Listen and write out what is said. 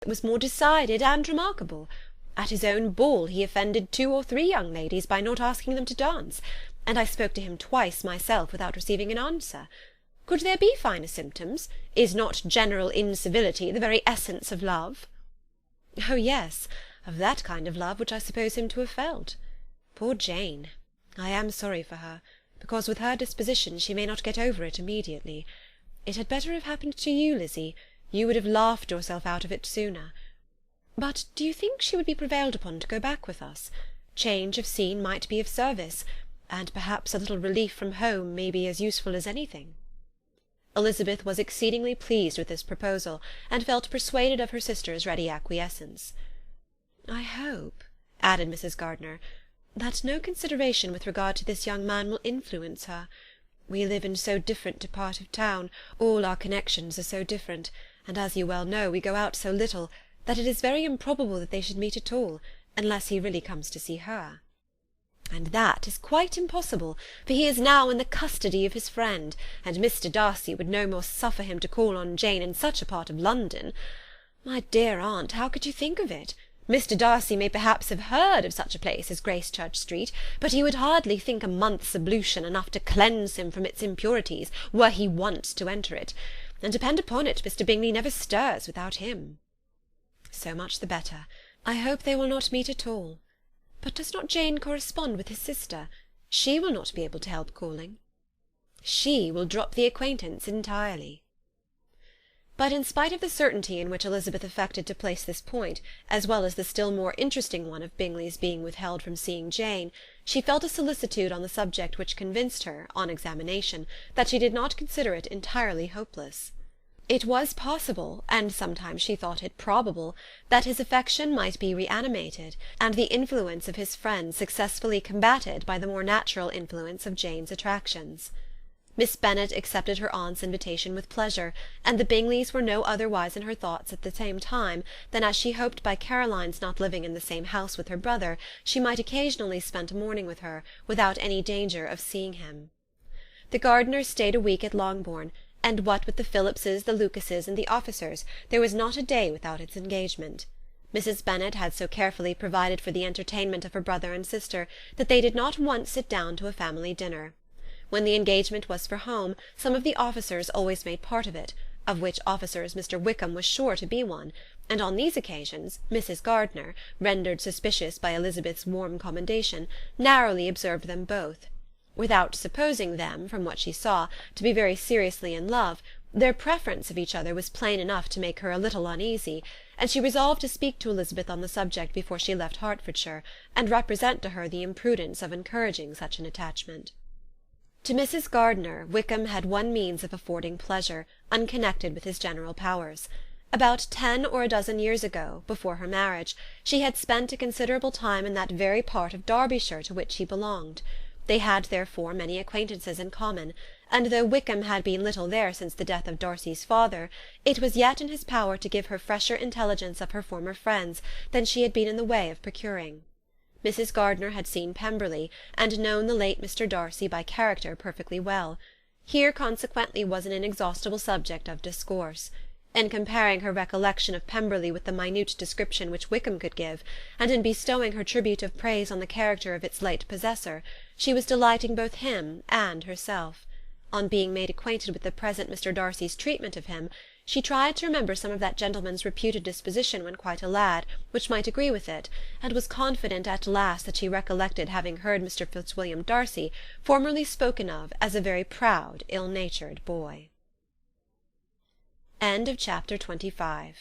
was more decided and remarkable. At his own ball he offended 2 or 3 young ladies by not asking them to dance, and I spoke to him twice myself without receiving an answer. Could there be finer symptoms? Is not general incivility the very essence of love?" "Oh, yes, of that kind of love which I suppose him to have felt. Poor Jane! I am sorry for her, because with her disposition she may not get over it immediately. It had better have happened to you, Lizzie. You would have laughed yourself out of it sooner. But do you think she would be prevailed upon to go back with us? Change of scene might be of service, and perhaps a little relief from home may be as useful as anything." Elizabeth was exceedingly pleased with this proposal, and felt persuaded of her sister's ready acquiescence. "I hope," added Mrs. Gardiner, "that no consideration with regard to this young man will influence her. We live in so different a part of town, all our connections are so different, and, as you well know, we go out so little, that it is very improbable that they should meet at all, unless he really comes to see her." "And that is quite impossible, for he is now in the custody of his friend, and Mr. Darcy would no more suffer him to call on Jane in such a part of London. My dear aunt, how could you think of it? Mr. Darcy may perhaps have heard of such a place as Gracechurch Street, but he would hardly think a month's ablution enough to cleanse him from its impurities, were he once to enter it, and depend upon it, Mr. Bingley never stirs without him." "So much the better. I hope they will not meet at all. But does not Jane correspond with his sister? She will not be able to help calling." "She will drop the acquaintance entirely." But in spite of the certainty in which Elizabeth affected to place this point, as well as the still more interesting one of Bingley's being withheld from seeing Jane, she felt a solicitude on the subject which convinced her, on examination, that she did not consider it entirely hopeless. It was possible, and sometimes she thought it probable, that his affection might be reanimated, and the influence of his friends successfully combated by the more natural influence of Jane's attractions. Miss Bennet accepted her aunt's invitation with pleasure, and the Bingleys were no otherwise in her thoughts at the same time than as she hoped by Caroline's not living in the same house with her brother, she might occasionally spend a morning with her, without any danger of seeing him. The Gardiners stayed a week at Longbourn, and what with the Phillipses, the Lucases, and the officers, there was not a day without its engagement. Mrs. Bennet had so carefully provided for the entertainment of her brother and sister that they did not once sit down to a family dinner. When the engagement was for home, some of the officers always made part of it, of which officers Mr. Wickham was sure to be one, and on these occasions Mrs. Gardiner, rendered suspicious by Elizabeth's warm commendation, narrowly observed them both. Without supposing them, from what she saw, to be very seriously in love, their preference of each other was plain enough to make her a little uneasy, and she resolved to speak to Elizabeth on the subject before she left Hertfordshire, and represent to her the imprudence of encouraging such an attachment. To Mrs. Gardiner, Wickham had one means of affording pleasure, unconnected with his general powers. About 10 or a dozen years ago, before her marriage, she had spent a considerable time in that very part of Derbyshire to which he belonged. They had therefore many acquaintances in common, and though Wickham had been little there since the death of Darcy's father, it was yet in his power to give her fresher intelligence of her former friends than she had been in the way of procuring. Mrs. Gardiner had seen Pemberley, and known the late Mr. Darcy by character perfectly well. Here consequently was an inexhaustible subject of discourse. In comparing her recollection of Pemberley with the minute description which Wickham could give, and in bestowing her tribute of praise on the character of its late possessor, she was delighting both him and herself. On being made acquainted with the present Mr. Darcy's treatment of him, she tried to remember some of that gentleman's reputed disposition when quite a lad, which might agree with it, and was confident at last that she recollected having heard Mr. Fitzwilliam Darcy formerly spoken of as a very proud, ill-natured boy. End of Chapter 25.